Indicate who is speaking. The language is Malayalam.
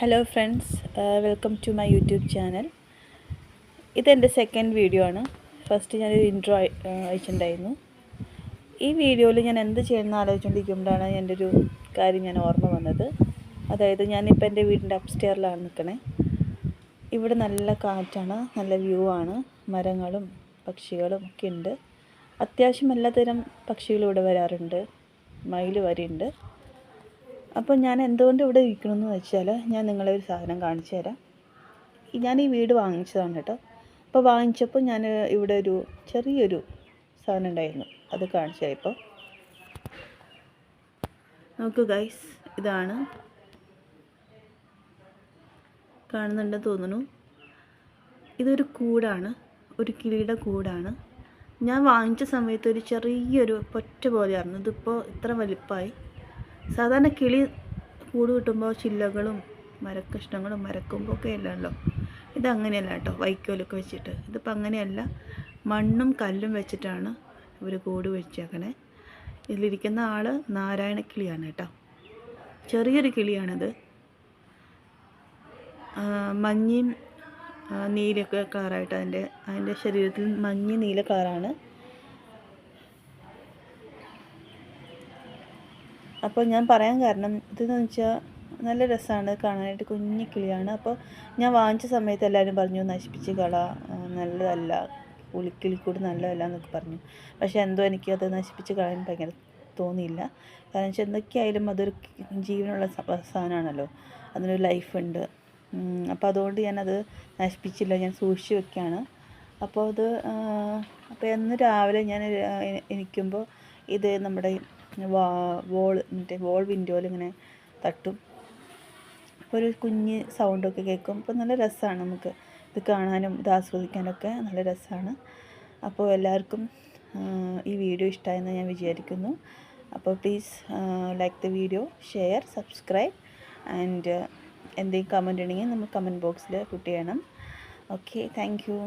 Speaker 1: Hello friends, welcome to my YouTube channel. ഇതെൻ്റെ സെക്കൻഡ് വീഡിയോ ആണ്. ഫസ്റ്റ് ഞാനൊരു ഇൻട്രോ അയച്ചിട്ടുണ്ടായിരുന്നു. ഈ വീഡിയോയിൽ ഞാൻ എന്ത് ചെയ്യണമെന്ന് ആലോചിച്ചുകൊണ്ടിരിക്കുമ്പോഴാണ് എൻ്റെ ഒരു കാര്യം ഞാൻ ഓർമ്മ വന്നത്. അതായത് ഞാനിപ്പോൾ എൻ്റെ വീടിൻ്റെ അപ്സ്റ്റെയറിലാണ് നിൽക്കണേ. ഇവിടെ നല്ല കാറ്റാണ്, നല്ല വ്യൂ ആണ്, മരങ്ങളും പക്ഷികളും ഒക്കെ ഉണ്ട്. അത്യാവശ്യം എല്ലാത്തരം പക്ഷികളും ഇവിടെ വരാറുണ്ട്, മയിൽ വരെയുണ്ട്. അപ്പോൾ ഞാൻ എന്തുകൊണ്ട് ഇവിടെ ഇരിക്കണമെന്ന് വെച്ചാൽ ഞാൻ നിങ്ങളെ ഒരു സാധനം കാണിച്ചു തരാം. ഞാൻ ഈ വീട് വാങ്ങിച്ചതാണ് കേട്ടോ. അപ്പോൾ വാങ്ങിച്ചപ്പോൾ ഞാൻ ഇവിടെ ഒരു ചെറിയൊരു സാധനം ഉണ്ടായിരുന്നു, അത് കാണിച്ചു തരാം. ഇപ്പോൾ നോക്കൂ ഗൈസ്, ഇതാണ് കാണുന്നുണ്ടെന്ന് തോന്നുന്നു. ഇതൊരു കൂടാണ്, ഒരു കിളിയുടെ കൂടാണ്. ഞാൻ വാങ്ങിച്ച സമയത്ത് ഒരു ചെറിയൊരു പൊറ്റ പോലെയായിരുന്നു. ഇതിപ്പോൾ ഇത്ര വലിപ്പമായി. സാധാരണ കിളി കൂട് കിട്ടുമ്പോൾ ചില്ലകളും മരക്കഷ്ണങ്ങളും മരക്കൊമ്പൊക്കെ അല്ലല്ലോ. ഇതങ്ങനെയല്ല കേട്ടോ, വൈക്കോലൊക്കെ വെച്ചിട്ട്. ഇതിപ്പോൾ അങ്ങനെയല്ല, മണ്ണും കല്ലും വെച്ചിട്ടാണ് ഇവർ കൂട് വെച്ചേക്കണേ. ഇതിലിരിക്കുന്ന ആൾ നാരായണ കിളിയാണ് കേട്ടോ. ചെറിയൊരു കിളിയാണിത്. മഞ്ഞയും നീലയൊക്കെ കളറായിട്ട് അതിൻ്റെ ശരീരത്തിൽ മഞ്ഞ നീല കളറാണ്. അപ്പോൾ ഞാൻ പറയാൻ കാരണം ഇതെന്ന് വെച്ചാൽ നല്ല രസമാണ് കാണാനായിട്ട്. കുഞ്ഞു കിളിയാണ്. അപ്പോൾ ഞാൻ വാങ്ങിച്ച സമയത്ത് എല്ലാവരും പറഞ്ഞു നശിപ്പിച്ച് കള, നല്ലതല്ല, കിളിക്കൂട് നല്ലതല്ല എന്നൊക്കെ പറഞ്ഞു. പക്ഷേ എന്തോ എനിക്കത് നശിപ്പിച്ച് കളയാൻ ഭയങ്കര തോന്നിയില്ല. കാരണം വെച്ചാൽ എന്തൊക്കെയായാലും അതൊരു ജീവനുള്ള സാധനമാണല്ലോ, അതിനൊരു ലൈഫുണ്ട്. അപ്പോൾ അതുകൊണ്ട് ഞാനത് നശിപ്പിച്ചില്ല, ഞാൻ സൂക്ഷിച്ച് വെക്കുകയാണ്. അപ്പോൾ എന്ന് രാവിലെ ഞാൻ എണീക്കുമ്പോൾ ഇത് നമ്മുടെ വോൾ വിൻഡോയിൽ ഇങ്ങനെ തട്ടും. അപ്പോൾ ഒരു കുഞ്ഞ് സൗണ്ടൊക്കെ കേൾക്കും. അപ്പോൾ നല്ല രസമാണ്, നമുക്ക് ഇത് കാണാനും ഇത് ആസ്വദിക്കാനൊക്കെ നല്ല രസമാണ്. അപ്പോൾ എല്ലാവർക്കും ഈ വീഡിയോ ഇഷ്ടമായെന്ന് ഞാൻ വിചാരിക്കുന്നു. അപ്പോൾ please like the video, share, subscribe and എന്തെങ്കിലും കമൻറ്റ് ഉണ്ടെങ്കിൽ നമ്മൾ കമൻറ്റ് ബോക്സിൽ പുട്ട് ചെയ്യണം. Okay, thank you.